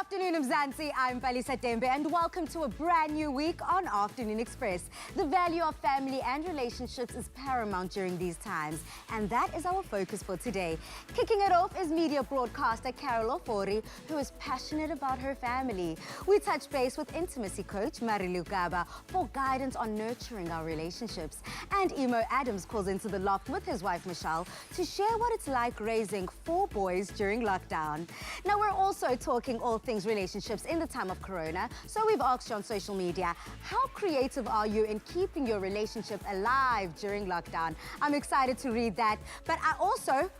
afternoon, Mzansi. I'm Palisa Tembe, and welcome to a brand new week on Afternoon Express. The value of family and relationships is paramount during these times, and that is our focus for today. Kicking it off is media broadcaster Carol Ofori, who is passionate about her family. We touch base with intimacy coach Marilu Gaba for guidance on nurturing our relationships. And Emo Adams calls into the loft with his wife Michelle to share what it's like raising 4 boys during lockdown. Now, we're also talking all things relationships in the time of Corona. So we've asked you on social media, how creative are you in keeping your relationship alive during lockdown? I'm excited to read that. But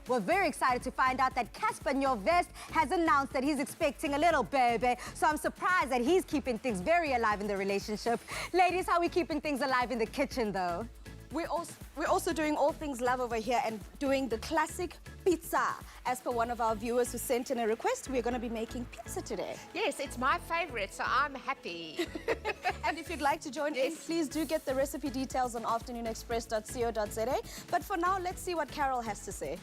we're very excited to find out that Casper Nyovest has announced that he's expecting a little baby. So I'm surprised that he's keeping things very alive in the relationship. Ladies, how are we keeping things alive in the kitchen though? We're also doing all things love over here and doing the classic pizza. As per one of our viewers who sent in a request, we're going to be making pizza today. Yes, it's my favorite, so I'm happy. And if you'd like to join in, please do get the recipe details on afternoonexpress.co.za. But for now, let's see what Carol has to say.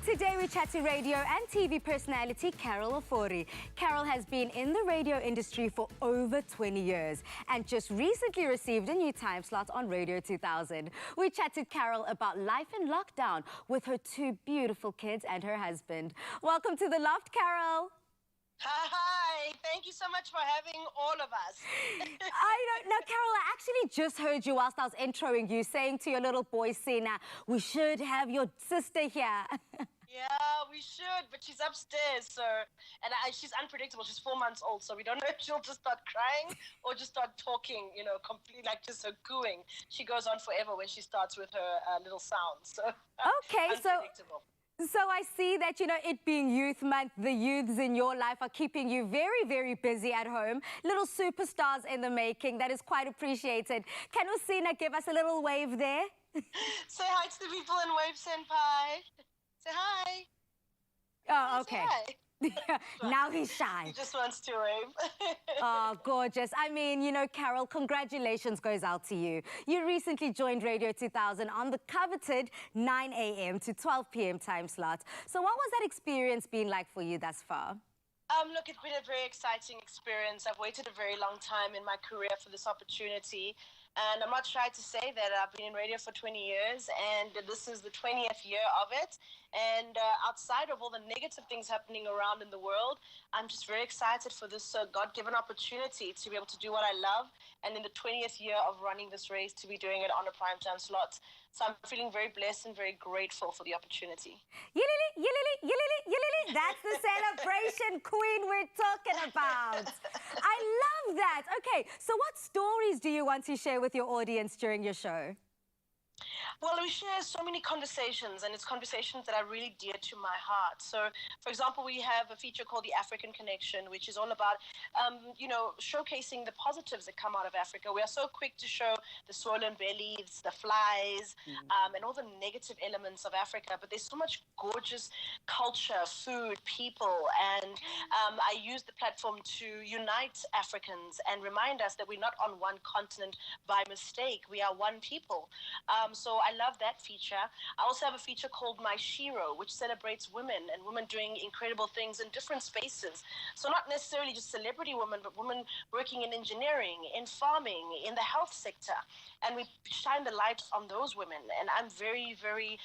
Today we chat to radio and TV personality Carol Ofori. Carol has been in the radio industry for over 20 years and just recently received a new time slot on Radio 2000. We chat to Carol about life in lockdown with her 2 beautiful kids and her husband. Welcome to the loft, Carol. Hi, thank you so much for having all of us. Now, Carol, I actually just heard you whilst I was introing you saying to your little boy, Sina, we should have your sister here. Yeah, we should, but she's upstairs, so, she's unpredictable. She's 4 months old, so we don't know if she'll just start crying or just start talking, completely like just her cooing. She goes on forever when she starts with her little sounds, so okay, unpredictable. So I see that, it being Youth Month, the youths in your life are keeping you very, very busy at home. Little superstars in the making. That is quite appreciated. Can Usina give us a little wave there? Say hi to the people and wave, Senpai. Say hi. Oh, okay. Say hi. Now he's shy. He just wants to wave. Oh, gorgeous. I mean, Carol, congratulations goes out to you. You recently joined Radio 2000 on the coveted 9 a.m. to 12 p.m. time slot. So what was that experience been like for you thus far? Look, it's been a very exciting experience. I've waited a very long time in my career for this opportunity. And I'm not shy to say that I've been in radio for 20 years, and this is the 20th year of it. And outside of all the negative things happening around in the world, I'm just very excited for this God-given opportunity to be able to do what I love. And in the 20th year of running this race, to be doing it on a primetime slot. So I'm feeling very blessed and very grateful for the opportunity. Yilili, yilili, yilili, yilili. That's the celebration queen we're talking about. I love that. Okay, so what stories do you want to share with your audience during your show? Well, we share so many conversations, and it's conversations that are really dear to my heart. So, for example, we have a feature called The African Connection, which is all about, showcasing the positives that come out of Africa. We are so quick to show the swollen bellies, the flies, and all the negative elements of Africa. But there's so much gorgeous culture, food, people, and I use the platform to unite Africans and remind us that we're not on one continent by mistake. We are one people. So I love that feature. I also have a feature called My Shiro, which celebrates women and women doing incredible things in different spaces. So not necessarily just celebrity women, but women working in engineering, in farming, in the health sector. And we shine the light on those women. And I'm very, very,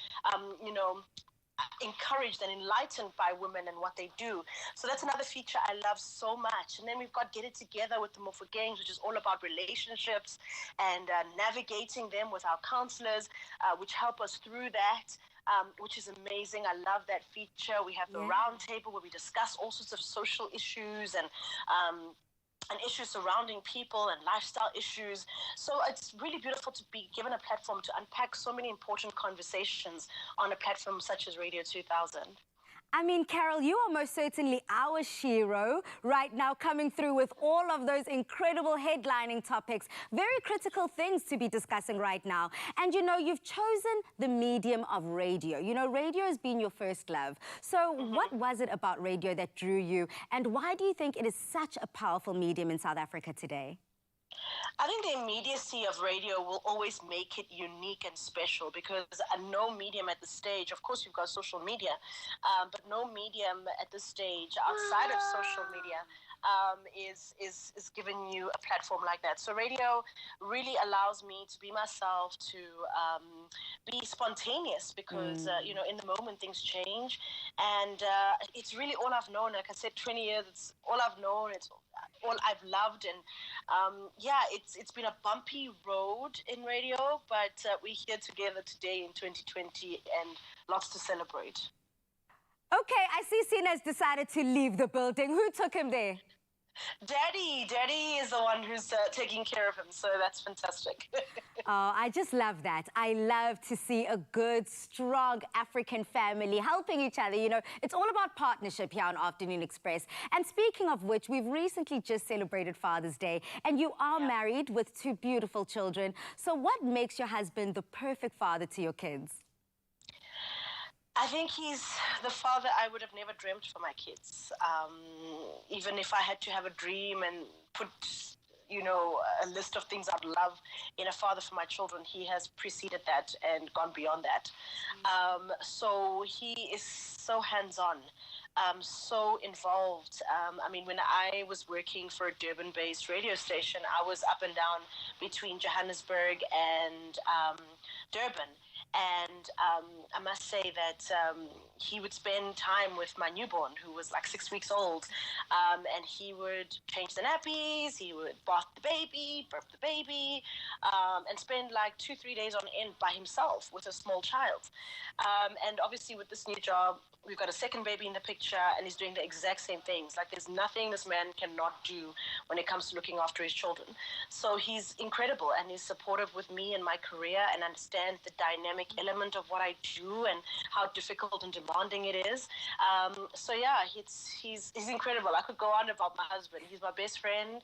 encouraged and enlightened by women and what they do. So that's another feature I love so much. And then we've got Get It Together with the Mofo Gangs, which is all about relationships and navigating them with our counselors, which help us through that. Which is amazing. I love that feature. We have the round table where we discuss all sorts of social issues and issues surrounding people and lifestyle issues. So it's really beautiful to be given a platform to unpack so many important conversations on a platform such as Radio 2000. I mean, Carol, you are most certainly our Shiro right now, coming through with all of those incredible headlining topics, very critical things to be discussing right now. And, you've chosen the medium of radio. Radio has been your first love. So what was it about radio that drew you? And why do you think it is such a powerful medium in South Africa today? I think the immediacy of radio will always make it unique and special because no medium at this stage, of course, you've got social media, but no medium at this stage outside of social media is giving you a platform like that. So radio really allows me to be myself, to be spontaneous because, you know, in the moment things change. And it's really all I've known. Like I said, 20 years, it's all I've known. It's all I've loved. And yeah, it's been a bumpy road in radio, but we're here together today in 2020 and lots to celebrate. Okay, I see Sina's decided to leave the building. Who took him there? Daddy is the one who's taking care of him, so that's fantastic. Oh, I just love that. I love to see a good, strong African family helping each other. You know, it's all about partnership here on Afternoon Express. And speaking of which, we've recently just celebrated Father's Day, and you are married with 2 beautiful children. So what makes your husband the perfect father to your kids? I think he's the father I would have never dreamt for my kids. Even if I had to have a dream and put, you know, a list of things I'd love in a father for my children, he has preceded that and gone beyond that. So he is so hands-on. So involved. I mean, when I was working for a Durban-based radio station, I was up and down between Johannesburg and Durban. And I must say that he would spend time with my newborn, who was like 6 weeks old, and he would change the nappies, he would bath the baby, burp the baby, and spend like 2-3 days on end by himself with a small child. And obviously with this new job, we've got a second baby in the picture, and he's doing the exact same things. Like, there's nothing this man cannot do when it comes to looking after his children. So he's incredible, and he's supportive with me and my career, and understands the dynamic element of what I do and how difficult and demanding it is. So yeah, he's incredible. I could go on about my husband. He's my best friend.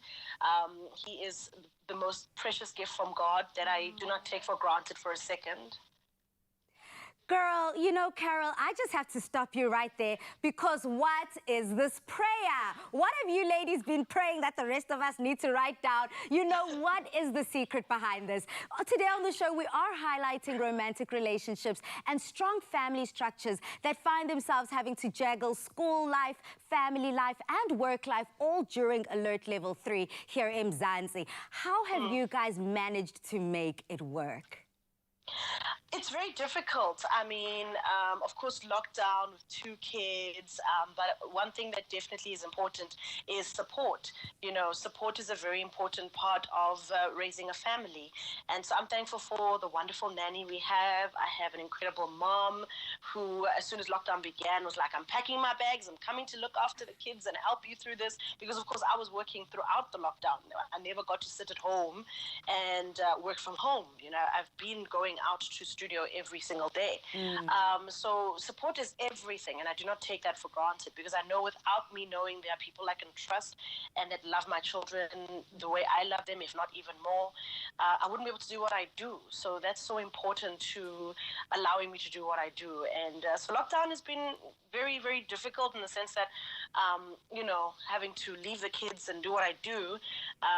He is the most precious gift from God that I do not take for granted for a second. Girl, you know, Carol, I just have to stop you right there, because what is this prayer? What have you ladies been praying that the rest of us need to write down? You know, what is the secret behind this? Today on the show, we are highlighting romantic relationships and strong family structures that find themselves having to juggle school life, family life, and work life, all during Alert Level 3 here in Mzansi. How have you guys managed to make it work? It's very difficult. I mean, of course, lockdown with 2 kids, but one thing that definitely is important is support. You know, support is a very important part of raising a family. And so I'm thankful for the wonderful nanny we have. I have an incredible mom who, as soon as lockdown began, was like, I'm packing my bags, I'm coming to look after the kids and help you through this. Because, of course, I was working throughout the lockdown. I never got to sit at home and work from home. You know, I've been going out to studio every single day. So support is everything, and I do not take that for granted, because I know without me knowing there are people I can trust and that love my children the way I love them, if not even more, I wouldn't be able to do what I do. So that's so important to allowing me to do what I do. And so lockdown has been very, very difficult in the sense that, you know, having to leave the kids and do what I do,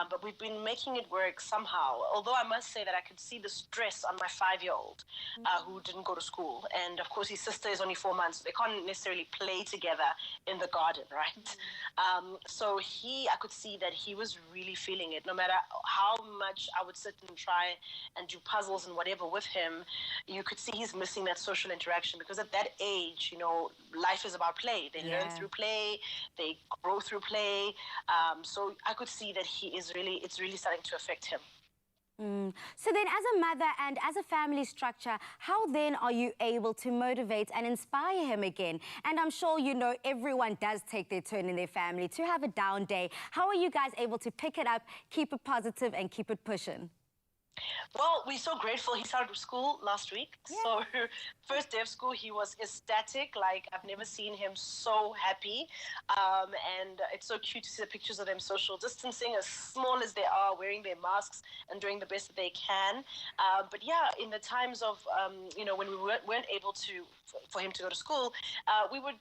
but we've been making it work somehow. Although I must say that I could see the stress on my 5-year-old who didn't go to school. And of course, his sister is only 4 months. So they can't necessarily play together in the garden, right? So I could see that he was really feeling it. No matter how much I would sit and try and do puzzles and whatever with him, you could see he's missing that social interaction, because at that age, you know, life is about play. They learn through play, they grow through play. So I could see that it's really starting to affect him. So then, as a mother and as a family structure, how then are you able to motivate and inspire him again? And I'm sure, you know, everyone does take their turn in their family to have a down day. How are you guys able to pick it up, keep it positive, and keep it pushing? Well, we're so grateful. He started school last week. Yeah. So, first day of school, he was ecstatic. Like, I've never seen him so happy. And it's so cute to see the pictures of them social distancing, as small as they are, wearing their masks and doing the best that they can. But yeah, in the times of, when we weren't able for him to go to school, we would,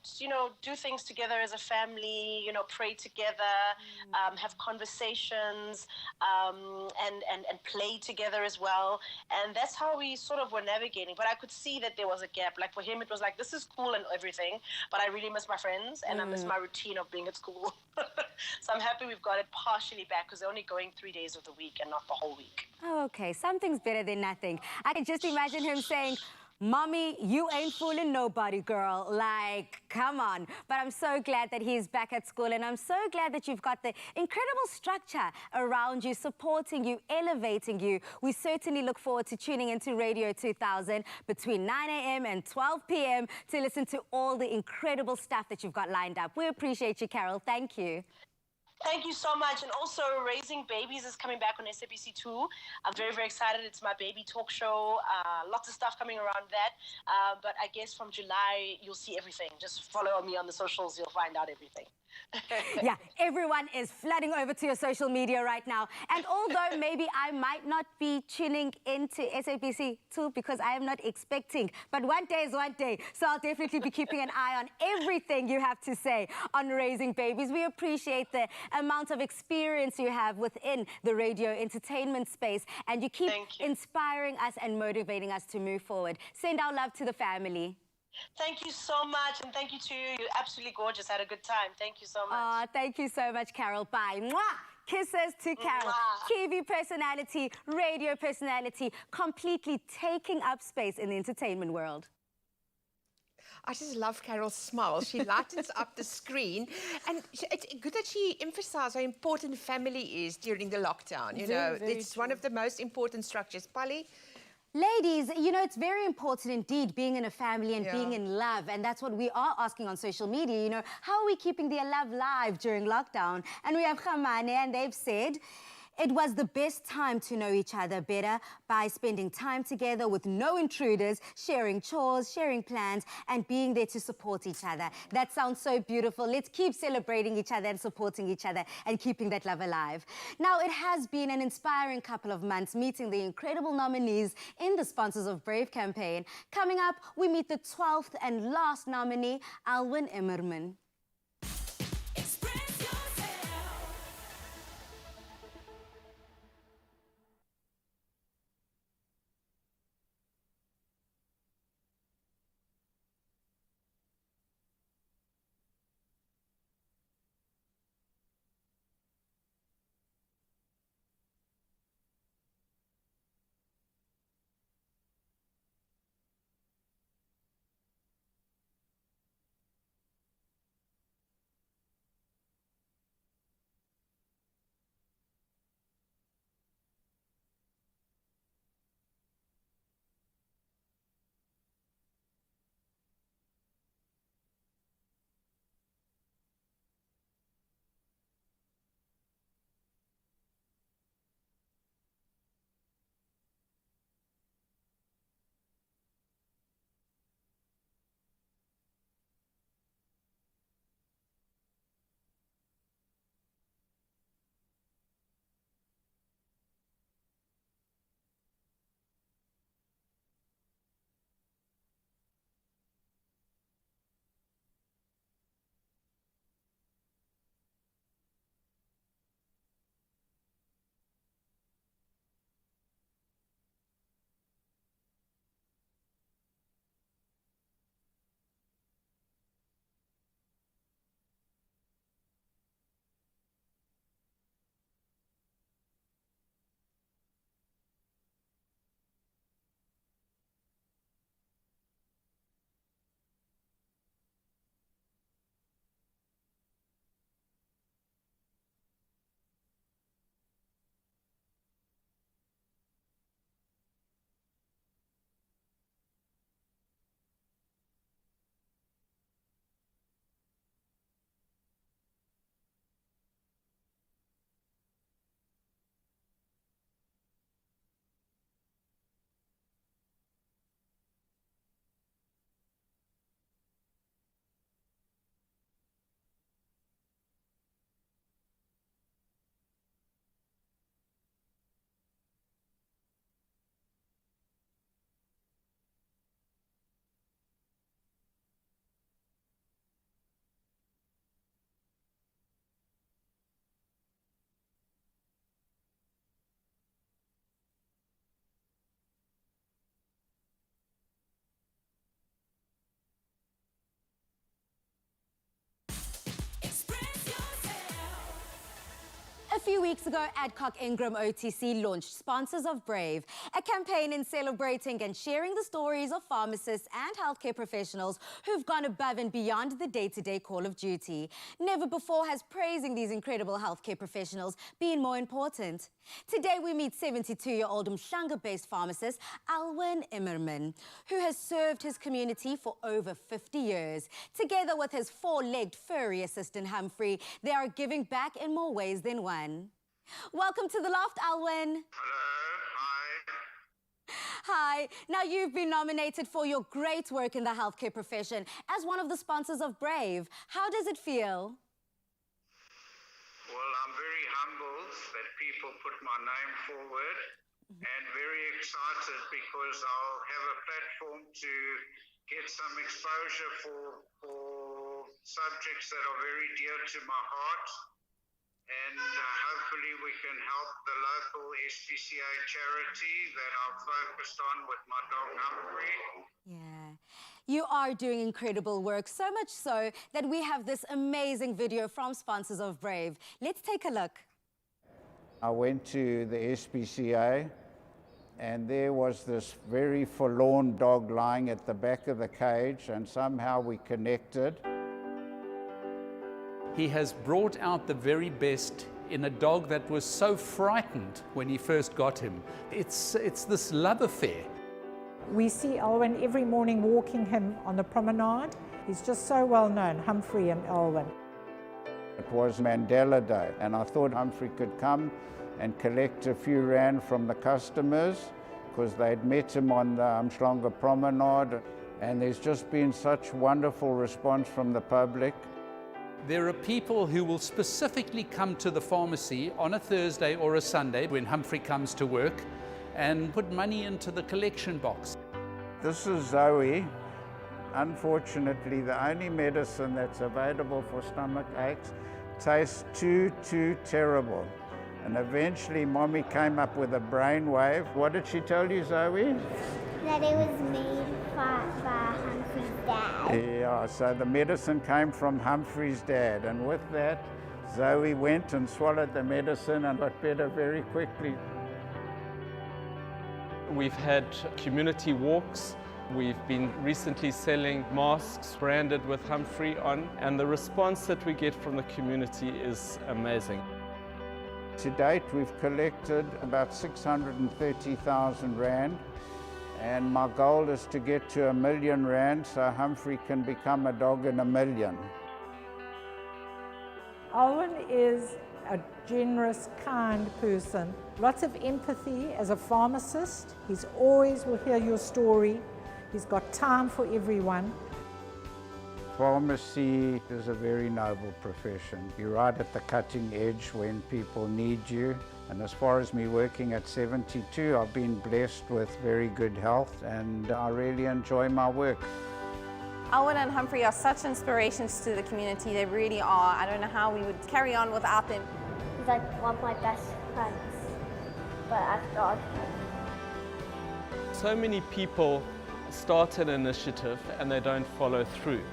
do things together as a family, pray together, have conversations, and play together as well. And that's how we sort of were navigating. But I could see that there was a gap. Like for him, it was like, this is cool and everything, but I really miss my friends and I miss my routine of being at school. So I'm happy we've got it partially back because they're only going 3 days of the week and not the whole week. Oh, okay, something's better than nothing. I can just imagine him saying, Mommy, you ain't fooling nobody, girl. Like, come on. But I'm so glad that he's back at school, and I'm so glad that you've got the incredible structure around you, supporting you, elevating you. We certainly look forward to tuning into Radio 2000 between 9 a.m. and 12 p.m. to listen to all the incredible stuff that you've got lined up. We appreciate you, Carol. Thank you. Thank you so much. And also, Raising Babies is coming back on SABC2. I'm very, very excited. It's my baby talk show. Lots of stuff coming around that. But I guess from July, you'll see everything. Just follow me on the socials. You'll find out everything. Yeah, everyone is flooding over to your social media right now. And although maybe I might not be tuning into SABC2 because I am not expecting, but one day is one day. So I'll definitely be keeping an eye on everything you have to say on Raising Babies. We appreciate the amount of experience you have within the radio entertainment space, and you keep inspiring us and motivating us to move forward. Send our love to the family. Thank you so much, and thank you to you. You're absolutely gorgeous. Had a good time. Thank you so much. Thank you so much, Carol. Bye. Mwah! Kisses to Carol. Mwah. TV personality, radio personality, completely taking up space in the entertainment world. I just love Carol's smile. She lightens up the screen. And it's good that she emphasized how important family is during the lockdown. It's one of the most important structures. Polly? Ladies, it's very important indeed being in a family and being in love. And that's what we are asking on social media. How are we keeping their love live during lockdown? And we have Khamane, and they've said, it was the best time to know each other better by spending time together with no intruders, sharing chores, sharing plans, and being there to support each other. That sounds so beautiful. Let's keep celebrating each other and supporting each other and keeping that love alive. Now, it has been an inspiring couple of months meeting the incredible nominees in the Sponsors of Brave campaign. Coming up, we meet the 12th and last nominee, Alwyn Emmerman. few weeks ago, Adcock Ingram OTC launched Sponsors of Brave, a campaign in celebrating and sharing the stories of pharmacists and healthcare professionals who've gone above and beyond the day-to-day call of duty. Never before has praising these incredible healthcare professionals been more important. Today, we meet 72-year-old Umhlanga-based pharmacist Alwyn Immerman, who has served his community for over 50 years. Together with his four-legged furry assistant Humphrey, they are giving back in more ways than one. Welcome to the Loft, Alwyn. Hello, hi. Hi. Now, you've been nominated for your great work in the healthcare profession as one of the sponsors of Brave. How does it feel? Well, I'm very humbled that people put my name forward and very excited because I'll have a platform to get some exposure for subjects that are very dear to my heart. And hopefully we can help the local SPCA charity that I've focused on with my dog Humphrey. Yeah. You are doing incredible work, so much so that we have this amazing video from Sponsors of Brave. Let's take a look. I went to the SPCA and there was this very forlorn dog lying at the back of the cage, and somehow we connected. He has brought out the very best in a dog that was so frightened when he first got him. It's this love affair. We see Alwyn every morning walking him on the promenade. He's just so well known, Humphrey and Alwyn. It was Mandela Day, and I thought Humphrey could come and collect a few rand from the customers because they'd met him on the Umhlanga promenade, and there's just been such wonderful response from the public. There are people who will specifically come to the pharmacy on a Thursday or a Sunday when Humphrey comes to work and put money into the collection box. This is Zoe. Unfortunately, the only medicine that's available for stomach aches tastes too terrible. And eventually, Mommy came up with a brainwave. What did she tell you, Zoe? That it was made by Humphrey's dad. Yeah, so the medicine came from Humphrey's dad. And with that, Zoe went and swallowed the medicine and got better very quickly. We've had community walks. We've been recently selling masks branded with Humphrey on, and the response that we get from the community is amazing. To date, we've collected about 630,000 rand, and my goal is to get to R1 million so Humphrey can become a dog in a million. Alwyn is a generous, kind person. Lots of empathy as a pharmacist. He's always will hear your story. He's got time for everyone. Pharmacy is a very noble profession. You're right at the cutting edge when people need you. And as far as me working at 72, I've been blessed with very good health, and I really enjoy my work. Alwyn and Humphrey are such inspirations to the community. They really are. I don't know how we would carry on without them. He's like one of my best friends, but I've got So many people start an initiative and they don't follow through.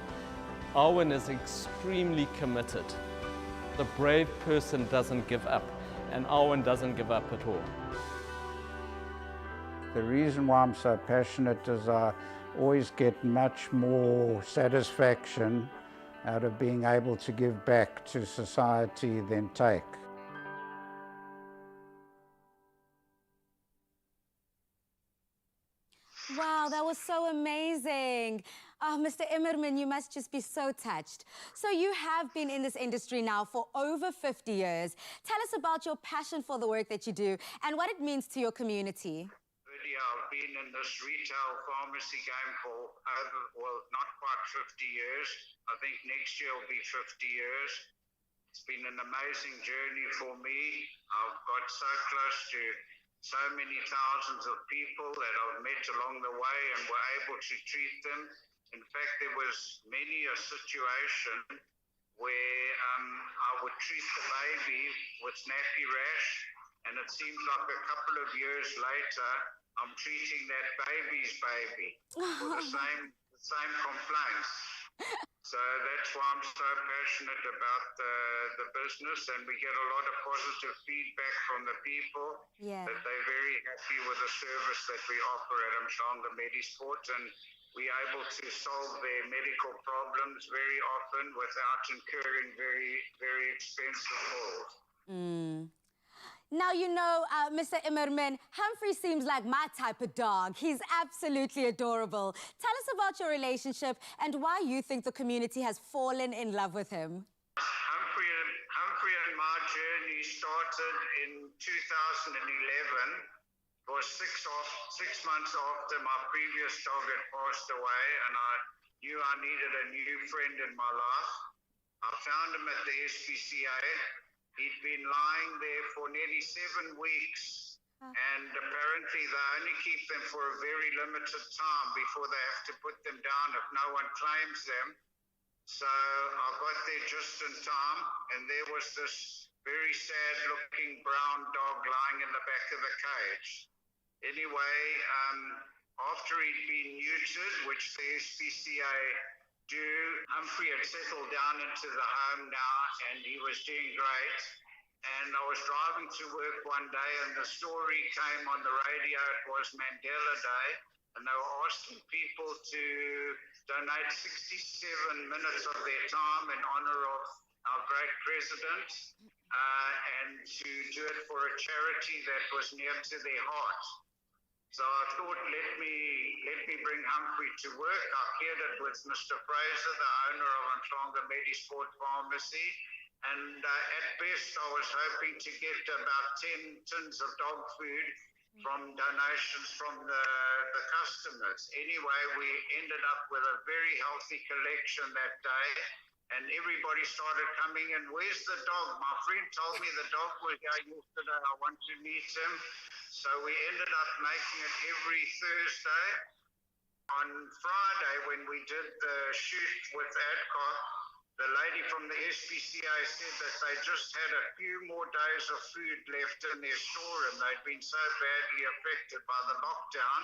Alwyn is extremely committed. The brave person doesn't give up, and Alwyn doesn't give up at all. The reason why I'm so passionate is I always get much more satisfaction out of being able to give back to society than take. Wow, that was so amazing. Oh, Mr. Immerman, you must just be so touched. So you have been in this industry now for over 50 years. Tell us about your passion for the work that you do and what it means to your community. I've been in this retail pharmacy game for not quite 50 years. I think next year will be 50 years. It's been an amazing journey for me. I've got so close to so many thousands of people that I've met along the way and were able to treat them. In fact, there was many a situation where I would treat the baby with nappy rash, and it seems like a couple of years later, I'm treating that baby's baby for the same complaints. So that's why I'm so passionate about the business, and we get a lot of positive feedback from the people that they're very happy with the service that we offer at Umhlanga Medisport, and we're able to solve their medical problems very often without incurring very, very expensive bills. Now, you know, Mr. Immerman, Humphrey seems like my type of dog. He's absolutely adorable. Tell us about your relationship and why you think the community has fallen in love with him. Humphrey and my journey started in 2011. It was six months after my previous dog had passed away, and I knew I needed a new friend in my life. I found him at the SPCA. He'd been lying there for nearly 7 weeks, and apparently they only keep them for a very limited time before they have to put them down if no one claims them. So I got there just in time, and there was this very sad-looking brown dog lying in the back of the cage. Anyway, after he'd been neutered, which the SPCA do, Humphrey had settled down into the home now, and he was doing great. And I was driving to work one day, and the story came on the radio. It was Mandela Day, and they were asking people to donate 67 minutes of their time in honor of our great president, and to do it for a charity that was near to their heart. So I thought, let me bring Humphrey to work. I cleared it with Mr. Fraser, the owner of Umhlanga Medisport Pharmacy. And at best, I was hoping to get about 10 tins of dog food from donations from the customers. Anyway, we ended up with a very healthy collection that day. And everybody started coming in. Where's the dog? My friend told me the dog was here yesterday. I want to meet him. So we ended up making it every Thursday. On Friday, when we did the shoot with Adcock, the lady from the SPCA said that they just had a few more days of food left in their storeroom. They'd been so badly affected by the lockdown.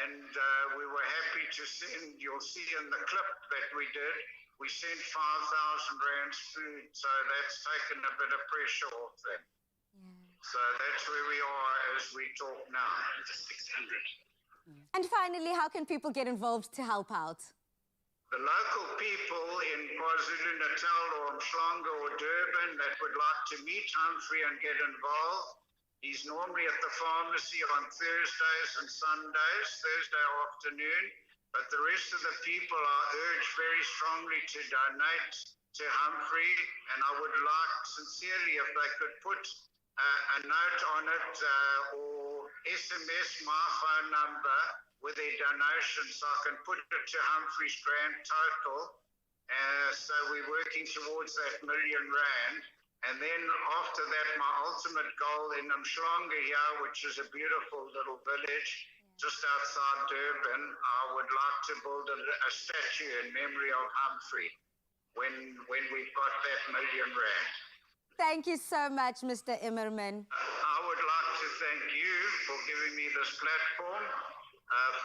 And we were happy to send, you'll see in the clip that we did, we sent 5,000 rands food, so that's taken a bit of pressure off them. So that's where we are as we talk now. It's 600. And finally, how can people get involved to help out? The local people in KwaZulu-Natal or Umhlanga or Durban that would like to meet Humphrey and get involved, he's normally at the pharmacy on Thursdays and Sundays, Thursday afternoon. But the rest of the people are urged very strongly to donate to Humphrey, and I would like sincerely if they could put a note on it or SMS my phone number with their donation so I can put it to Humphrey's grand total. So we're working towards that R1 million. And then after that, my ultimate goal in Umhlanga here, which is a beautiful little village, just outside Durban, I would like to build a statue in memory of Humphrey when we've got that R1 million. Thank you so much, Mr. Immerman. I would like to thank you for giving me this platform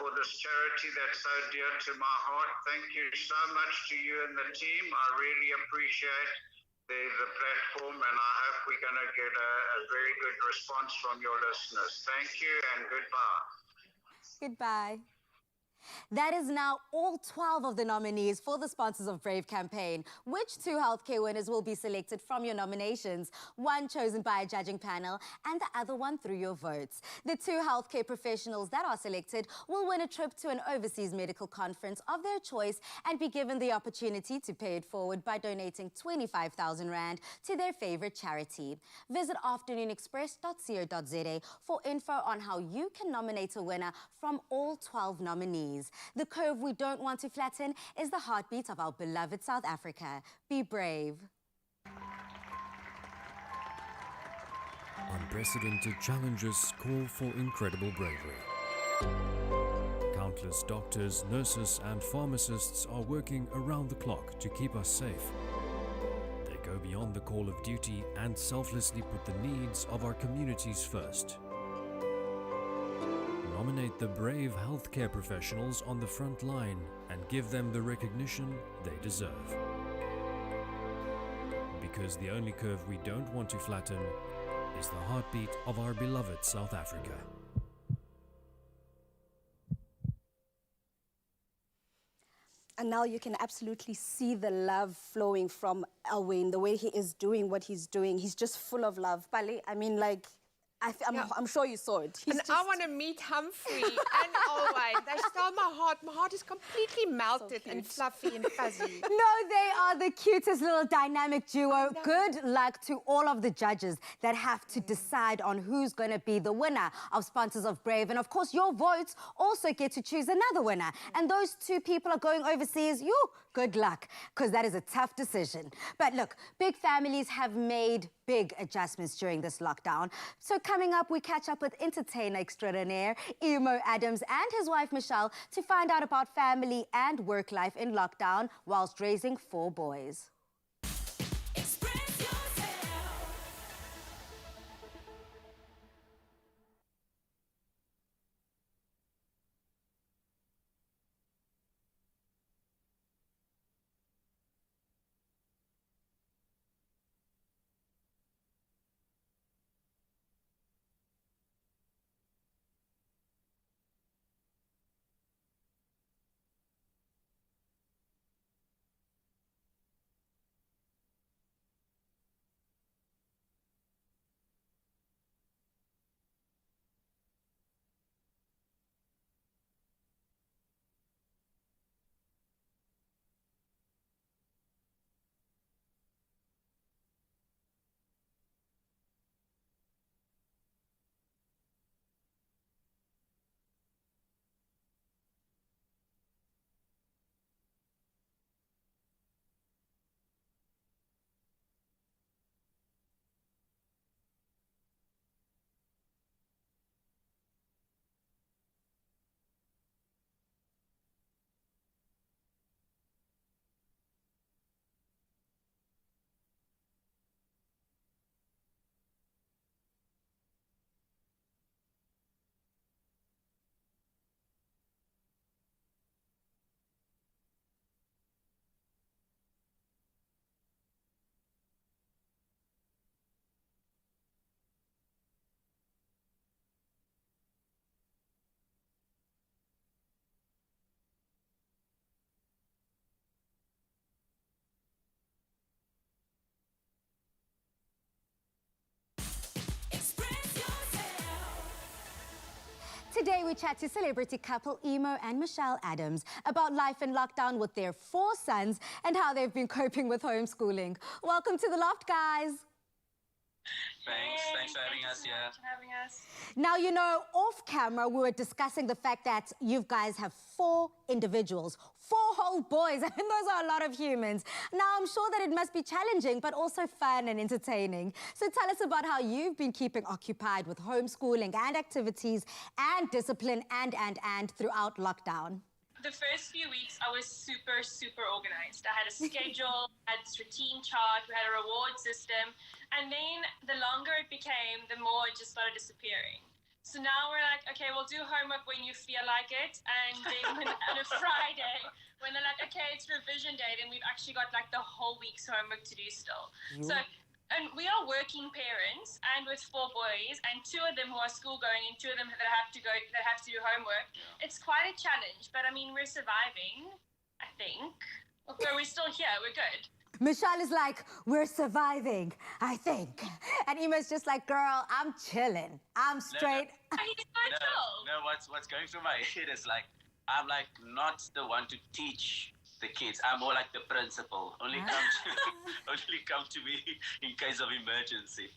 for this charity that's so dear to my heart. Thank you so much to you and the team. I really appreciate the platform, and I hope we're going to get a very good response from your listeners. Thank you and goodbye. Goodbye. That is now all 12 of the nominees for the Sponsors of Brave campaign. Which 2 healthcare winners will be selected from your nominations? One chosen by a judging panel and the other one through your votes. The 2 healthcare professionals that are selected will win a trip to an overseas medical conference of their choice and be given the opportunity to pay it forward by donating 25,000 Rand to their favorite charity. Visit afternoonexpress.co.za for info on how you can nominate a winner from all 12 nominees. The curve we don't want to flatten is the heartbeat of our beloved South Africa. Be brave. Unprecedented challenges call for incredible bravery. Countless doctors, nurses and pharmacists are working around the clock to keep us safe. They go beyond the call of duty and selflessly put the needs of our communities first. Nominate the brave healthcare professionals on the front line and give them the recognition they deserve. Because the only curve we don't want to flatten is the heartbeat of our beloved South Africa. And now you can absolutely see the love flowing from Alwyn, the way he is doing what he's doing. He's just full of love. Pali, I mean, like, I'm sure you saw it. And I want to meet Humphrey and Alwyn. They stole my heart. My heart is completely melted and fluffy and fuzzy. No, they are the cutest little dynamic duo. Good luck to all of the judges that have to decide on who's going to be the winner of Sponsors of Brave. And of course, your votes also get to choose another winner. And those two people are going overseas. Good luck, because that is a tough decision. But look, big families have made big adjustments during this lockdown. So coming up, we catch up with entertainer extraordinaire Emo Adams and his wife Michelle to find out about family and work life in lockdown whilst raising 4 boys. Today, we chat to celebrity couple Emo and Michelle Adams about life in lockdown with their 4 sons and how they've been coping with homeschooling. Welcome to The Loft, guys. Thanks for having us here. Now, you know, off camera, we were discussing the fact that you guys have 4 individuals, 4 whole boys, and those are a lot of humans. Now, I'm sure that it must be challenging, but also fun and entertaining. So tell us about how you've been keeping occupied with homeschooling and activities and discipline and throughout lockdown. The first few weeks, I was super organized. I had a schedule, I had this routine chart, we had a reward system, and then the longer it became, the more it just started disappearing. So now we're like, okay, we'll do homework when you feel like it, and then on a Friday, when they're like, okay, it's revision day, then we've actually got like the whole week's homework to do still. And we are working parents, and with 4 boys, and 2 of them who are school going, and 2 of them that have to do homework. It's quite a challenge, but I mean, we're surviving, I think. We're still here, we're good. Michelle is like, we're surviving, I think. And Emo's just like, girl, I'm chilling. I'm straight. No, what's going through my head is like, I'm like not the one to teach the kids. I'm more like the principal. Only come to me in case of emergency.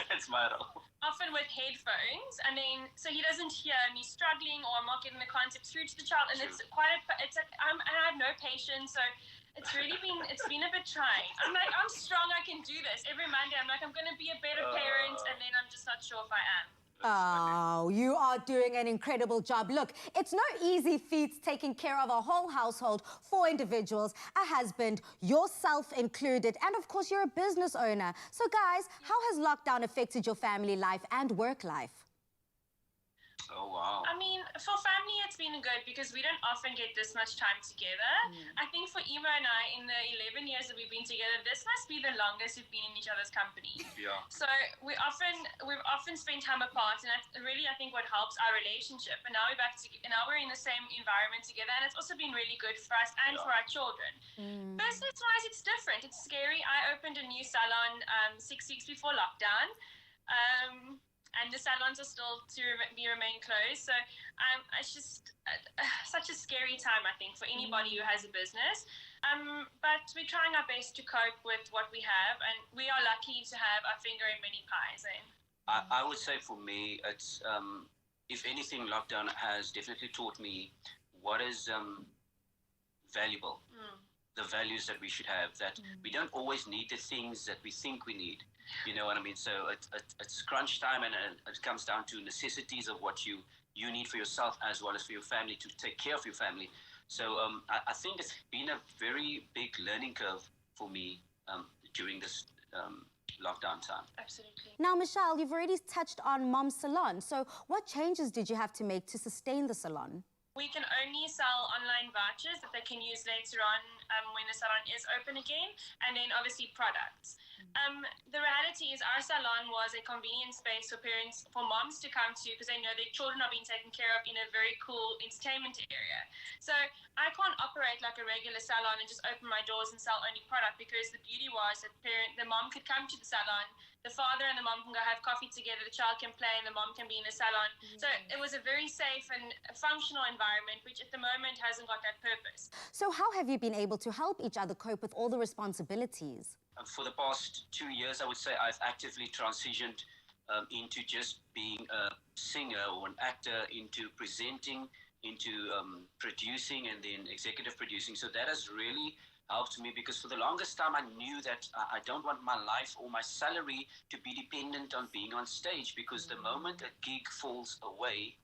That's my role. Often with headphones, and then so he doesn't hear me struggling, or I'm not getting the concept through to the child, and it's like and I have no patience, so it's been a bit trying. I'm like, I'm strong, I can do this. Every Monday I'm like, I'm gonna be a better parent, and then I'm just not sure if I am. Oh, you are doing an incredible job. Look, it's no easy feat taking care of a whole household, 4 individuals, a husband, yourself included, and of course, you're a business owner. So guys, how has lockdown affected your family life and work life? Oh, wow. I mean, for family, it's been good because we don't often get this much time together. I think for Emo and I, in the 11 years that we've been together, this must be the longest we've been in each other's company. Yeah. So we've often spent time apart, and that's really, I think, what helps our relationship. And now now we're in the same environment together, and it's also been really good for us and for our children. Business-wise, it's different. It's scary. I opened a new salon 6 weeks before lockdown. And the salons are still to remain closed. So it's just such a scary time, I think, for anybody who has a business. But we're trying our best to cope with what we have, and we are lucky to have our finger in many pies. I would say for me, it's if anything, lockdown has definitely taught me what is valuable. The values that we should have, that we don't always need the things that we think we need. You know what I mean? So it's crunch time, and it comes down to necessities of what you need for yourself as well as for your family, to take care of your family. So I think it's been a very big learning curve for me during this lockdown time. Absolutely. Now, Michelle, you've already touched on Mom's Salon. So what changes did you have to make to sustain the salon? We can only sell online vouchers that they can use later on when the salon is open again, and then obviously products. The reality is our salon was a convenient space for parents, for moms to come to, because they know their children are being taken care of in a very cool entertainment area. So I can't operate like a regular salon and just open my doors and sell only product, because the beauty was that the mom could come to the salon, the father and the mom can go have coffee together, the child can play, and the mom can be in the salon. So it was a very safe and functional environment, which at the moment hasn't got that purpose. So how have you been able to help each other cope with all the responsibilities? For the past 2 years, I would say I've actively transitioned into just being a singer or an actor, into presenting, into producing, and then executive producing. So that has really helped me, because for the longest time I knew that I don't want my life or my salary to be dependent on being on stage, because the moment a gig falls away,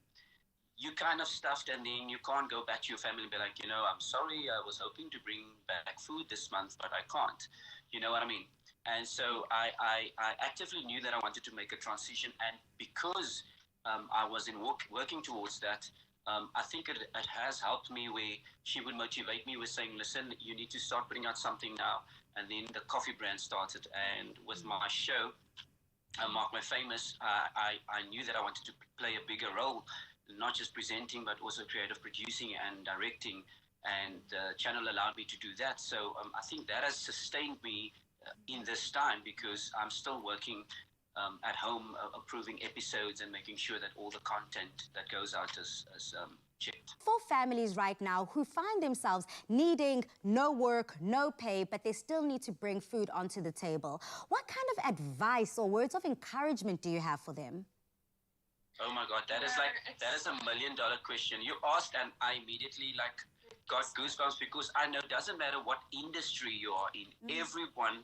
you're kind of stuffed, and then you can't go back to your family and be like, I'm sorry, I was hoping to bring back food this month, but I can't. You know what I mean? And so I actively knew that I wanted to make a transition, and because I was working towards that, I think it has helped me, where she would motivate me with saying, listen, you need to start putting out something now. And then the coffee brand started, and with my show, Mark My Famous, I knew that I wanted to play a bigger role, not just presenting, but also creative producing and directing. And the channel allowed me to do that. So I think that has sustained me in this time, because I'm still working at home, approving episodes and making sure that all the content that goes out is checked. For families right now who find themselves needing no work, no pay, but they still need to bring food onto the table, what kind of advice or words of encouragement do you have for them? Oh my God, that is $1 million question. You asked, and I immediately got goosebumps, because I know it doesn't matter what industry you are in, everyone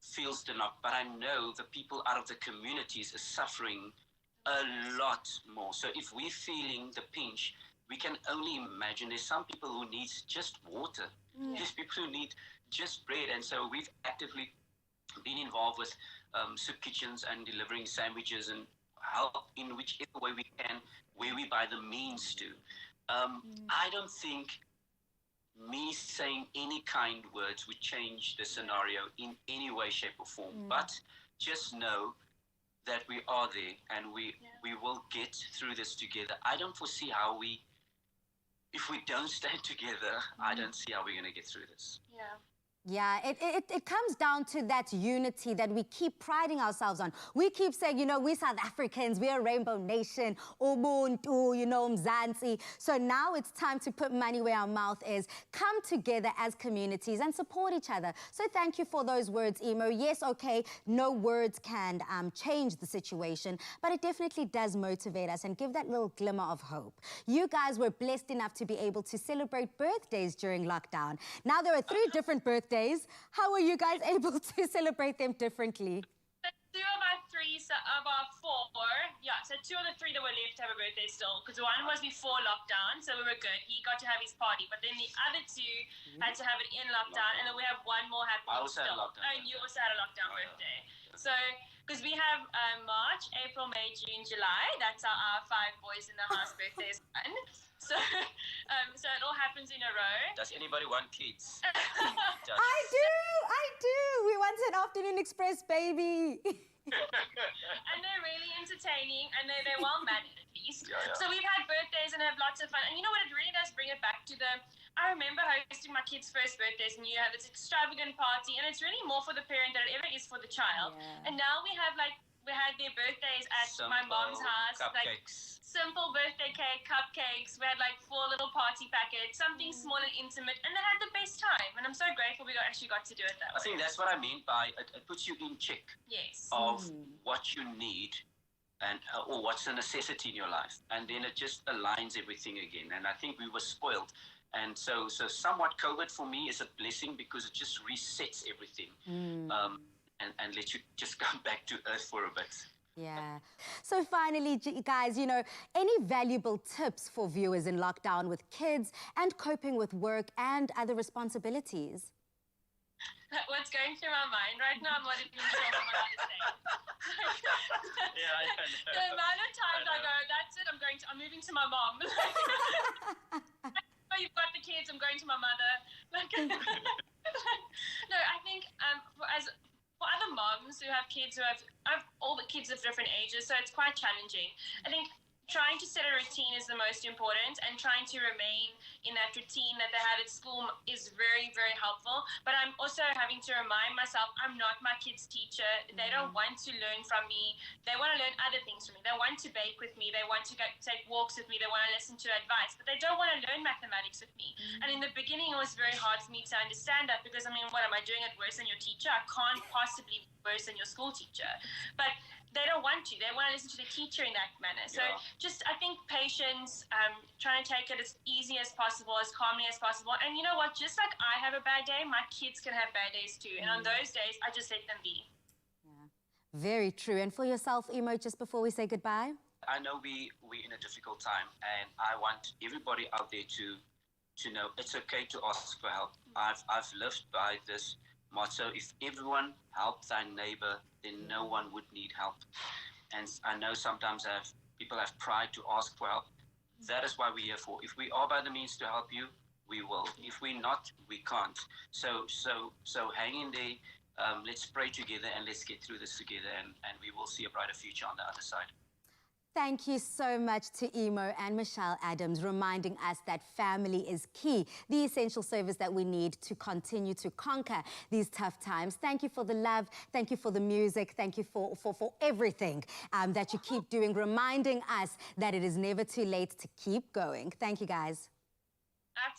feels the knock, but I know the people out of the communities are suffering a lot more. So if we're feeling the pinch, we can only imagine there's some people who need just water. There's people who need just bread. And so we've actively been involved with soup kitchens and delivering sandwiches and help in whichever way we can, where we by the means to. I don't think me saying any kind words would change the scenario in any way, shape or form. But just know that we are there, and we will get through this together. I don't foresee how if we don't stand together, I don't see how we're going to get through this. Yeah, it comes down to that unity that we keep priding ourselves on. We keep saying, we're South Africans, we're a rainbow nation, Ubuntu, Mzansi. So now it's time to put money where our mouth is, come together as communities and support each other. So thank you for those words, Emo. Yes, okay, no words can change the situation, but it definitely does motivate us and give that little glimmer of hope. You guys were blessed enough to be able to celebrate birthdays during lockdown. Now there are 3 different birthdays. How were you guys able to celebrate them differently? 2 of our 3 of our 4 yeah, so 2 of the 3 that were left have a birthday still, because one was before lockdown, so we were good. He got to have his party, but then the other 2 had to have it in lockdown, and then we have one more happening I also had a still. lockdown Oh, and you also had a lockdown birthday. So, because we have March, April, May, June, July. That's our 5 boys in the house birthdays. So, so it all happens in a row. Does anybody want kids? I do. We want an Afternoon Express, baby. And they're really entertaining, and they're well mannered at least. Yeah. So we've had birthdays and have lots of fun. And you know what? It really does bring it back to I remember hosting my kids' first birthdays, and you have this extravagant party, and it's really more for the parent than it ever is for the child. Yeah. And now we had their birthdays at my mom's house. Cupcakes. Simple birthday cake, cupcakes. We had 4 little party packets, something small and intimate, and they had the best time. And I'm so grateful we actually got to do it that way. I think that's what I mean by it puts you in check Yes. of what you need and or what's a necessity in your life, and then it just aligns everything again. And I think we were spoiled. And so somewhat COVID for me is a blessing because it just resets everything and lets you just come back to earth for a bit. Yeah. So finally, guys, any valuable tips for viewers in lockdown with kids and coping with work and other responsibilities? What's going through my mind right now, I'm not even sure what I'm saying. Yeah, I know. The amount of times I go, that's it, I'm moving to my mom. Oh, you've got the kids, I'm going to my mother. No, I think for other moms who have kids I have all the kids of different ages, so it's quite challenging. I think trying to set a routine is the most important, and trying to remain in that routine that they had at school is very, very helpful. But I'm also having to remind myself I'm not my kids' teacher. They don't want to learn from me. They want to learn other things from me. They want to bake with me. They want to go take walks with me. They want to listen to advice, but they don't want to learn mathematics with me. And in the beginning, it was very hard for me to understand that, because what am I doing it worse than your teacher? I can't possibly be worse than your school teacher. But they don't want to. They want to listen to the teacher in that manner. So just, I think, patience, trying to take it as easy as possible, as calmly as possible. And you know what? Just like I have a bad day, my kids can have bad days too. And on those days, I just let them be. Yeah. Very true. And for yourself, Emo, just before we say goodbye? I know we're in a difficult time, and I want everybody out there to know it's okay to ask for help. I've lived by this motto: if everyone helped thy neighbor, then no one would need help. And I know sometimes people have pride to ask for help. That is why we're here for. If we are by the means to help you, we will. If we're not, we can't. So hang in there. Let's pray together and let's get through this together, and we will see a brighter future on the other side. Thank you so much to Emo and Michelle Adams, reminding us that family is key, the essential service that we need to continue to conquer these tough times. Thank you for the love. Thank you for the music. Thank you for everything that you keep doing, reminding us that it is never too late to keep going. Thank you, guys.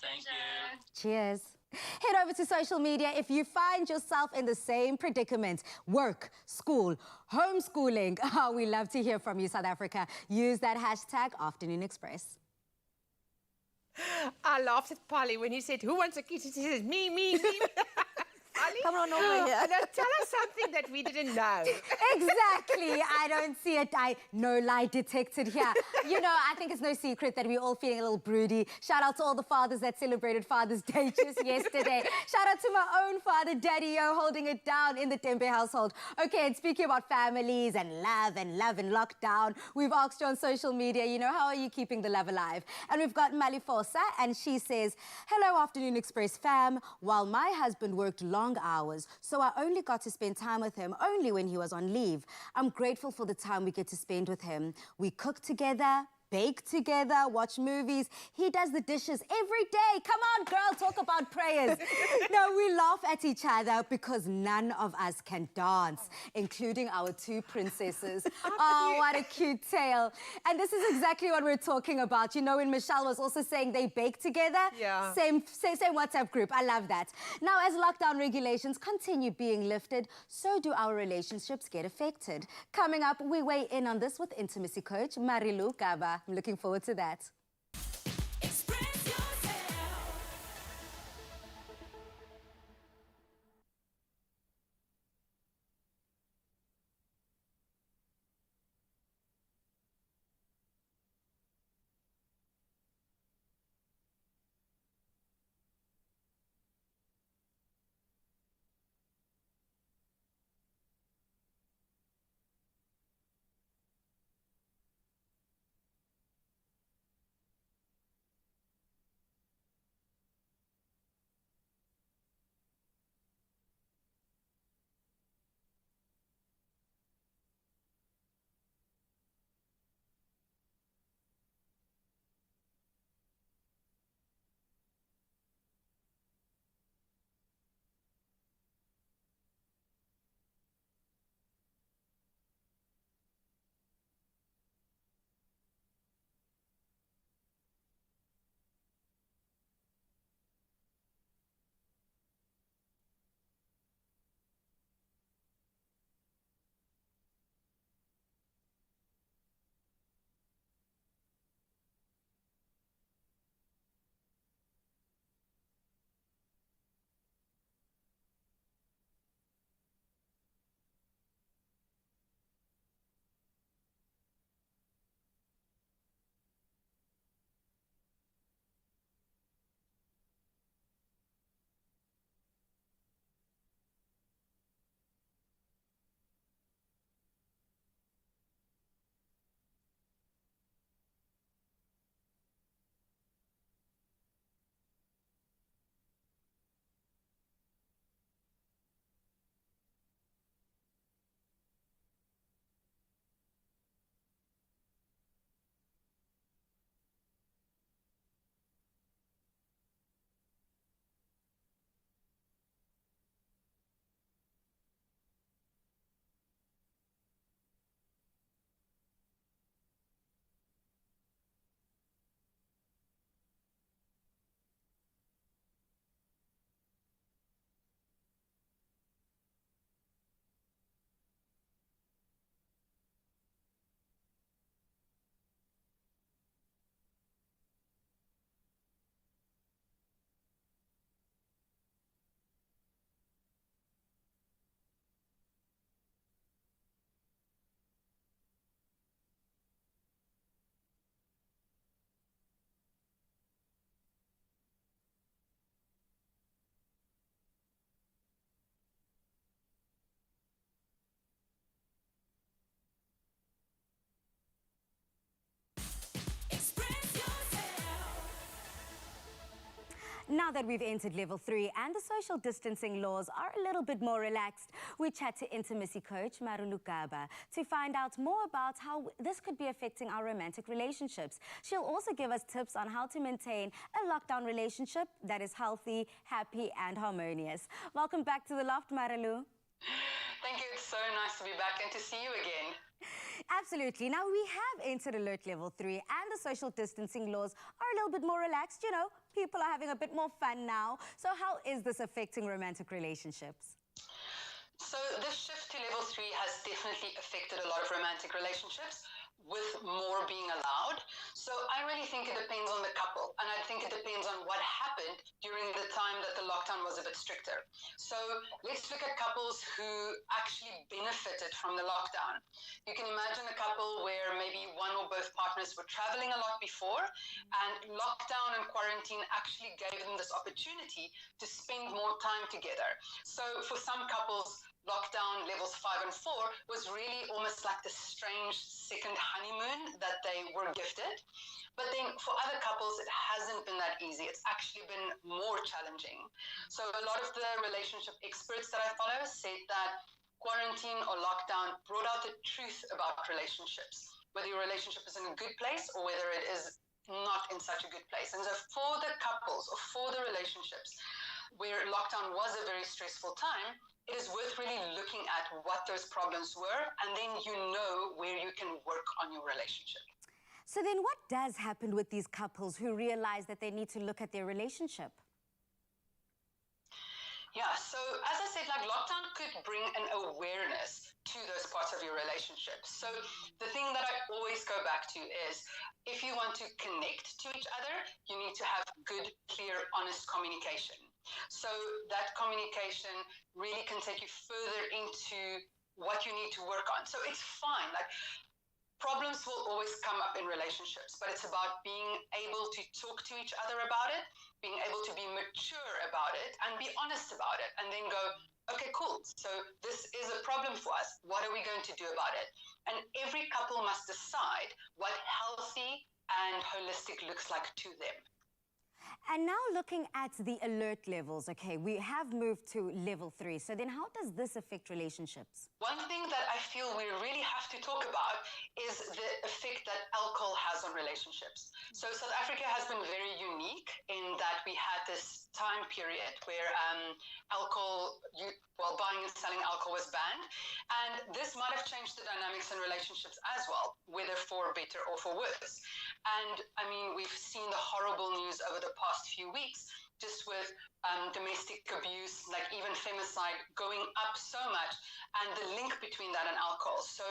Thank you. Cheers. Head over to social media if you find yourself in the same predicament. Work, school, homeschooling. Oh, we love to hear from you, South Africa. Use that hashtag Afternoon Express. I laughed at Polly when he said, "Who wants a kid?" She says, me. Polly? Come on over here. Now tell us something that we didn't know. Exactly. I don't see it. No lie detected here. I think it's no secret that we're all feeling a little broody. Shout out to all the fathers that celebrated Father's Day just yesterday. Shout out to my own father, Daddy-O, holding it down in the Tempe household. Okay, and speaking about families and love and lockdown, we've asked you on social media, how are you keeping the love alive? And we've got Malifosa, and she says, hello, Afternoon Express fam. While my husband worked long hours, so I only got to spend time with him only when he was on leave. I'm grateful for the time we get to spend with him. We cook together, bake together, watch movies. He does the dishes every day. Come on, girl, talk about prayers. No, we laugh at each other because none of us can dance, including our 2 princesses. Oh, what a cute tale. And this is exactly what we're talking about. When Michelle was also saying they bake together. Yeah. Same WhatsApp group. I love that. Now, as lockdown regulations continue being lifted, so do our relationships get affected. Coming up, we weigh in on this with intimacy coach Marilu Gaba. I'm looking forward to that. Now that we've entered level 3 and the social distancing laws are a little bit more relaxed, we chat to intimacy coach Marulu Gaba to find out more about how this could be affecting our romantic relationships. She'll also give us tips on how to maintain a lockdown relationship that is healthy, happy and harmonious. Welcome back to the Loft, Marulu. Thank you. It's so nice to be back and to see you again. Absolutely. Now, we have entered alert level 3 and the social distancing laws are a little bit more relaxed. You know, people are having a bit more fun now. So how is this affecting romantic relationships? So this shift to level 3 has definitely affected a lot of romantic relationships, with more being allowed. So I really think it depends on the couple, and I think it depends on what happened during the time that the lockdown was a bit stricter. So let's look at couples who actually benefited from the lockdown. You can imagine a couple where maybe one or both partners were traveling a lot before, and lockdown and quarantine actually gave them this opportunity to spend more time together. So for some couples, lockdown levels 5 and 4 was really almost like the strange second honeymoon that they were gifted. But then for other couples, it hasn't been that easy. It's actually been more challenging. So a lot of the relationship experts that I follow said that quarantine or lockdown brought out the truth about relationships, whether your relationship is in a good place or whether it is not in such a good place. And so for the couples or for the relationships where lockdown was a very stressful time, it is worth really looking at what those problems were, and then you know where you can work on your relationship. So then what does happen with these couples who realize that they need to look at their relationship? Yeah, so as I said, like lockdown could bring an awareness to those parts of your relationship. So the thing that I always go back to is if you want to connect to each other, you need to have good, clear, honest communication. So that communication really can take you further into what you need to work on. So it's fine. Like problems will always come up in relationships, but it's about being able to talk to each other about it, being able to be mature about it and be honest about it, and then go, okay, cool. So this is a problem for us. What are we going to do about it? And every couple must decide what healthy and holistic looks like to them. And now looking at the alert levels, okay, we have moved to level 3. So then how does this affect relationships? One thing that I feel we really have to talk about is the effect that alcohol has on relationships. So South Africa has been very unique in that we had this time period where buying and selling alcohol was banned. And this might have changed the dynamics in relationships as well, whether for better or for worse. And I mean, we've seen the horrible news over the past few weeks, just with domestic abuse, like even femicide going up so much, and the link between that and alcohol. So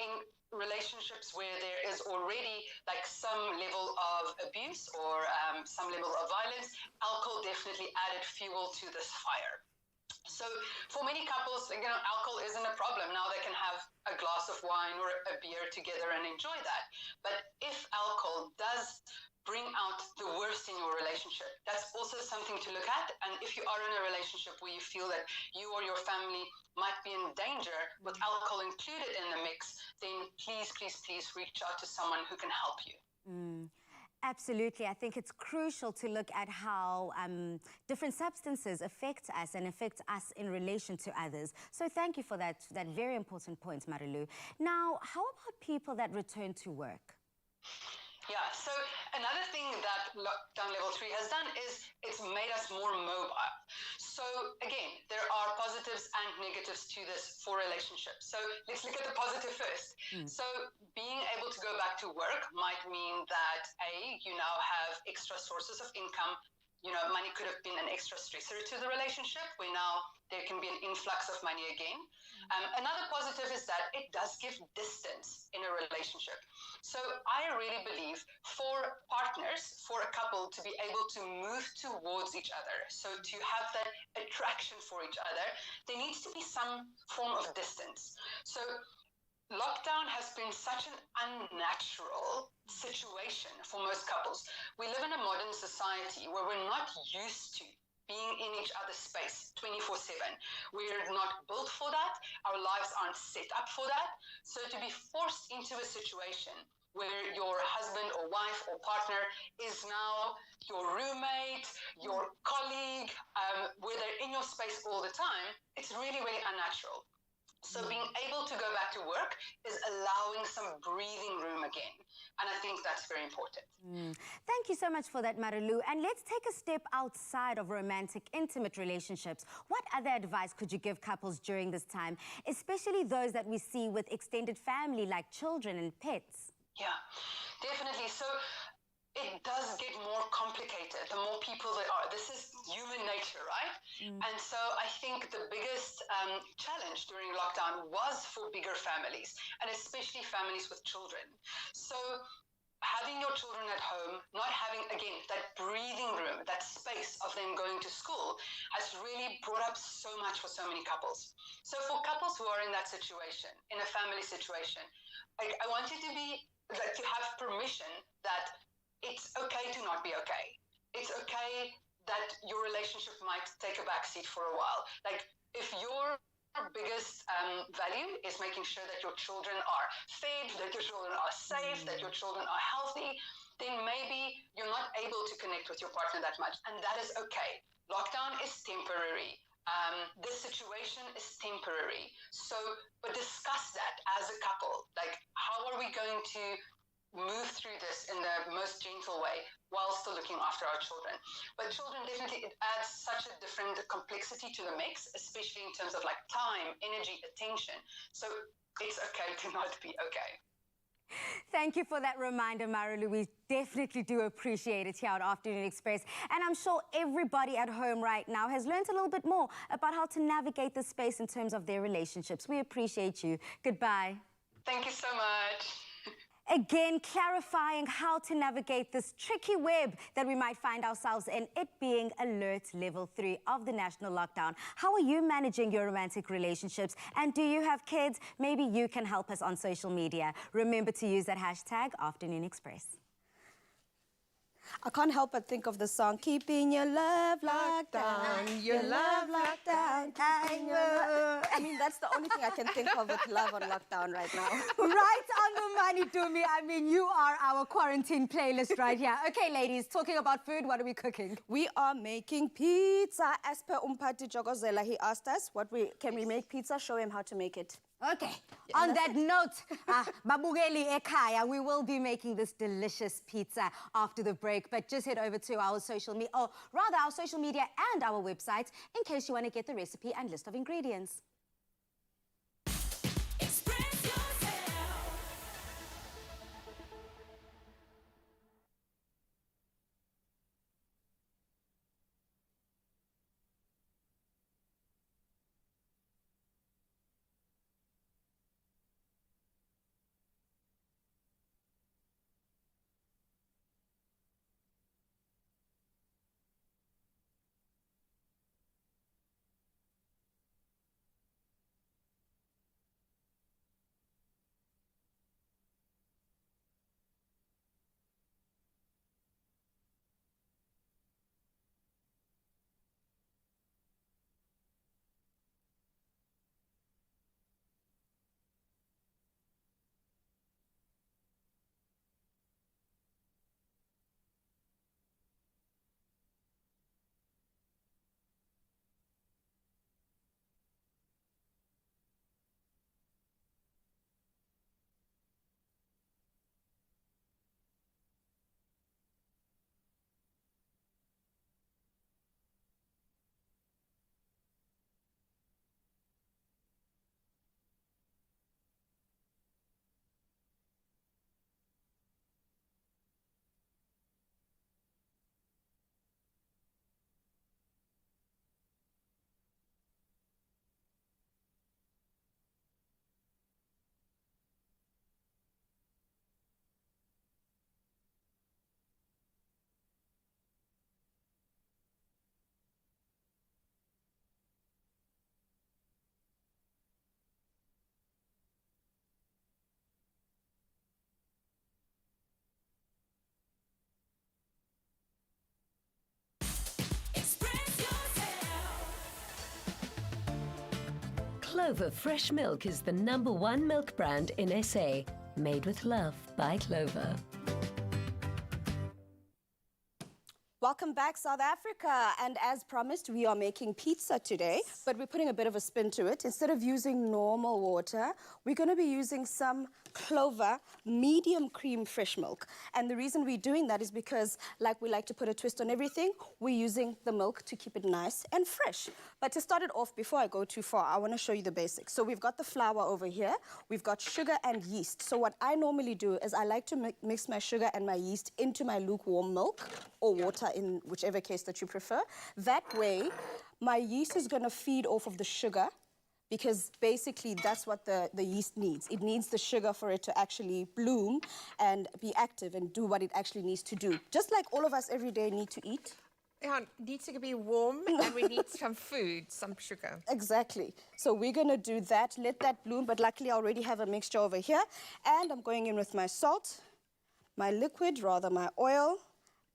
in relationships where there is already like some level of abuse or some level of violence, alcohol definitely added fuel to this fire. So for many couples, you know, alcohol isn't a problem. Now they can have a glass of wine or a beer together and enjoy that. But if alcohol does bring out the worst in your relationship, that's also something to look at. And if you are in a relationship where you feel that you or your family might be in danger with alcohol included in the mix, then please, please, please reach out to someone who can help you. Absolutely. I think it's crucial to look at how different substances affect us and affect us in relation to others. So thank you for that very important point, Marulu. Now, how about people that return to work? Yeah, so another thing that lockdown level 3 has done is it's made us more mobile. So again, there are positives and negatives to this for relationships. So let's look at the positive first. So being able to go back to work might mean that you now have extra sources of income. You know, money could have been an extra stressor to the relationship, where now there can be an influx of money again. Another positive is that it does give distance in a relationship. So I really believe for partners, for a couple to be able to move towards each other, so to have that attraction for each other, there needs to be some form of distance. So lockdown has been such an unnatural situation for most couples. We live in a modern society where we're not used to being in each other's space 24/7. We're not built for that. Our lives aren't set up for that. So to be forced into a situation where your husband or wife or partner is now your roommate, your colleague, where they're in your space all the time, it's really, really unnatural. So being able to go back to work is allowing some breathing room again. And I think that's very important. Thank you so much for that, Marilu. And let's take a step outside of romantic, intimate relationships. What other advice could you give couples during this time, especially those that we see with extended family like children and pets? Yeah, definitely. So it does get more complicated the more people there are. This is human nature, right? And so I think the biggest challenge during lockdown was for bigger families, and especially families with children. So having your children at home, not having, again, that breathing room, that space of them going to school has really brought up so much for so many couples. So for couples who are in that situation, in a family situation, I want you to have permission that it's okay to not be okay. It's okay that your relationship might take a backseat for a while. Like, if your biggest value is making sure that your children are fed, that your children are safe, that your children are healthy, then maybe you're not able to connect with your partner that much, and that is okay. Lockdown is temporary. This situation is temporary. So, but discuss that as a couple. Like, how are we going to move through this in the most gentle way while still looking after our children? But children, definitely, it adds such a different complexity to the mix, especially in terms of like time, energy, attention. So it's okay to not be okay. Thank you for that reminder, Marilu. We definitely do appreciate it here at Afternoon Express. And I'm sure everybody at home right now has learned a little bit more about how to navigate this space in terms of their relationships. We appreciate you. Goodbye. Thank you so much. Again, clarifying how to navigate this tricky web that we might find ourselves in, it being alert level 3 of the national lockdown. How are you managing your romantic relationships? And do you have kids? Maybe you can help us on social media. Remember to use that hashtag Afternoon Express. I can't help but think of the song, Keeping Your Love Locked Down, Your Love Locked Down. I mean, that's the only thing I can think of with love on lockdown right now. Right on the money, Dumi. I mean, you are our quarantine playlist right here. Okay, ladies, talking about food, what are we cooking? We are making pizza. As per Umpati Jogozela, he asked us, can we make pizza? Show him how to make it. Okay, on that note, Babugeli Ekaya, we will be making this delicious pizza after the break, but just head over to our social media, or rather our social media and our website in case you want to get the recipe and list of ingredients. Clover Fresh Milk is the #1 milk brand in SA. Made with Love by Clover. Welcome back, South Africa. And as promised, we are making pizza today, but we're putting a bit of a spin to it. Instead of using normal water, we're going to be using some Clover medium cream fresh milk. And the reason we're doing that is because, like we like to put a twist on everything, we're using the milk to keep it nice and fresh. But to start it off, before I go too far, I want to show you the basics. So we've got the flour over here. We've got sugar and yeast. So what I normally do is I like to mix my sugar and my yeast into my lukewarm milk or water, in whichever case that you prefer. That way, my yeast is going to feed off of the sugar, because basically that's what the yeast needs. It needs the sugar for it to actually bloom and be active and do what it actually needs to do. Just like all of us every day need to eat. Yeah, it needs to be warm and we need some food, some sugar. Exactly. So we're going to do that, let that bloom, but luckily I already have a mixture over here. And I'm going in with my salt, my liquid, rather my oil,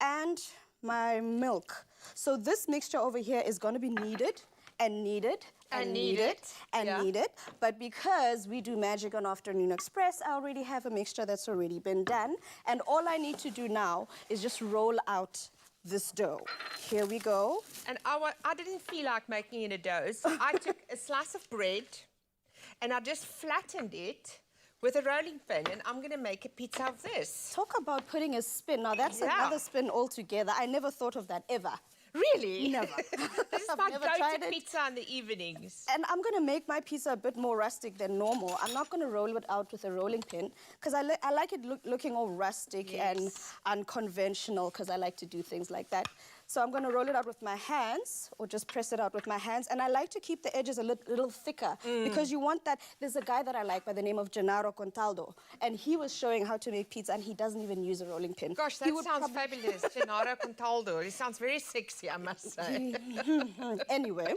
and my milk. So this mixture over here is going to be kneaded and kneaded and kneaded and kneaded. But because we do magic on Afternoon Express, I already have a mixture that's already been done. And all I need to do now is just roll out this dough. Here we go. And I didn't feel like making it a dough, so I took a slice of bread and I just flattened it with a rolling pin, and I'm going to make a pizza of this. Talk about putting a spin. Now, that's another spin altogether. I never thought of that, ever. Really? Never. This is my go-to pizza in the evenings. And I'm going to make my pizza a bit more rustic than normal. I'm not going to roll it out with a rolling pin, because I like it looking all rustic and unconventional, because I like to do things like that. So I'm going to roll it out with my hands, or just press it out with my hands. And I like to keep the edges a little thicker, because you want that. There's a guy that I like by the name of Gennaro Contaldo, and he was showing how to make pizza, and he doesn't even use a rolling pin. Gosh, that sounds fabulous. Gennaro Contaldo. He sounds very sexy, I must say. Anyway,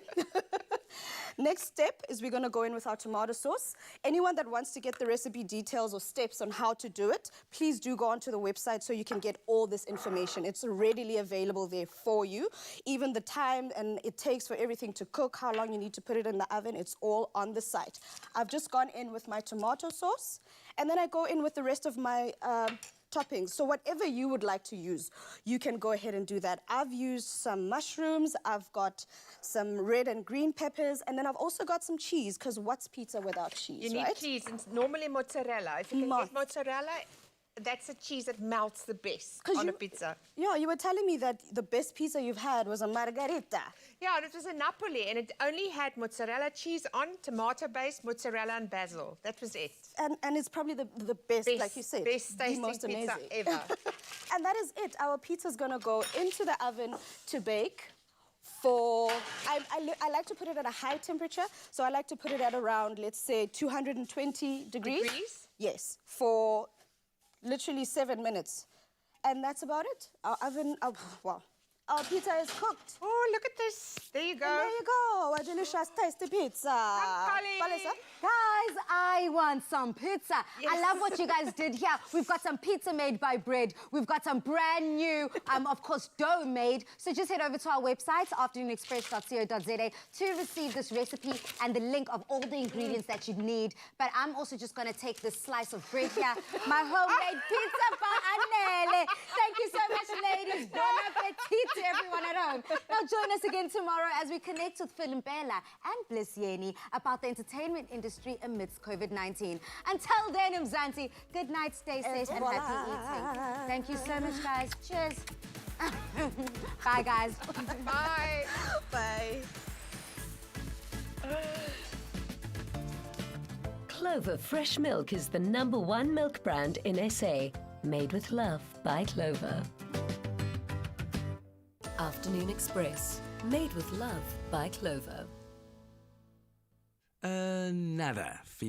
next step is we're going to go in with our tomato sauce. Anyone that wants to get the recipe details or steps on how to do it, please do go onto the website so you can get all this information. It's readily available there for you. Even the time and it takes for everything to cook, how long you need to put it in the oven, it's all on the site. I've just gone in with my tomato sauce, and then I go in with the rest of my toppings. So whatever you would like to use, you can go ahead and do that. I've used some mushrooms, I've got some red and green peppers, and then I've also got some cheese, because what's pizza without cheese, You need cheese, and normally mozzarella. If you can get mozzarella, that's a cheese that melts the best on a pizza. Yeah, you were telling me that the best pizza you've had was a margarita. Yeah, and it was a Napoli, and it only had mozzarella cheese on, tomato-based, mozzarella and basil. That was it. And it's probably the best, like you said. Best tasting most pizza amazing. ever. And that is it. Our pizza's going to go into the oven to bake for... I like to put it at a high temperature, so I like to put it at around, let's say, 220 degrees. Yes, for literally 7 minutes. And that's about it. Our oven, well, our pizza is cooked. Oh, look at this. There you go. And there you go. A delicious, tasty pizza. Guys, I want some pizza. Yes. I love what you guys did here. We've got some pizza made by Bread. We've got some brand new, of course, dough made. So just head over to our website, afternoonexpress.co.za, to receive this recipe and the link of all the ingredients that you need. But I'm also just going to take this slice of bread here, my homemade pizza by Anele. Thank you so much, ladies. Bon appetit to everyone at home. Now join us again tomorrow as we connect with Phil Mbela and Bliss Yeni about the entertainment industry amidst COVID-19. Until then, Mzansi, good night, stay safe and happy eating. Thank you so much, guys. Cheers. Bye, guys. Bye. Bye. Clover Fresh Milk is the #1 milk brand in SA. Made with love by Clover. Afternoon Express. Made with love by Clover. Nada. Feel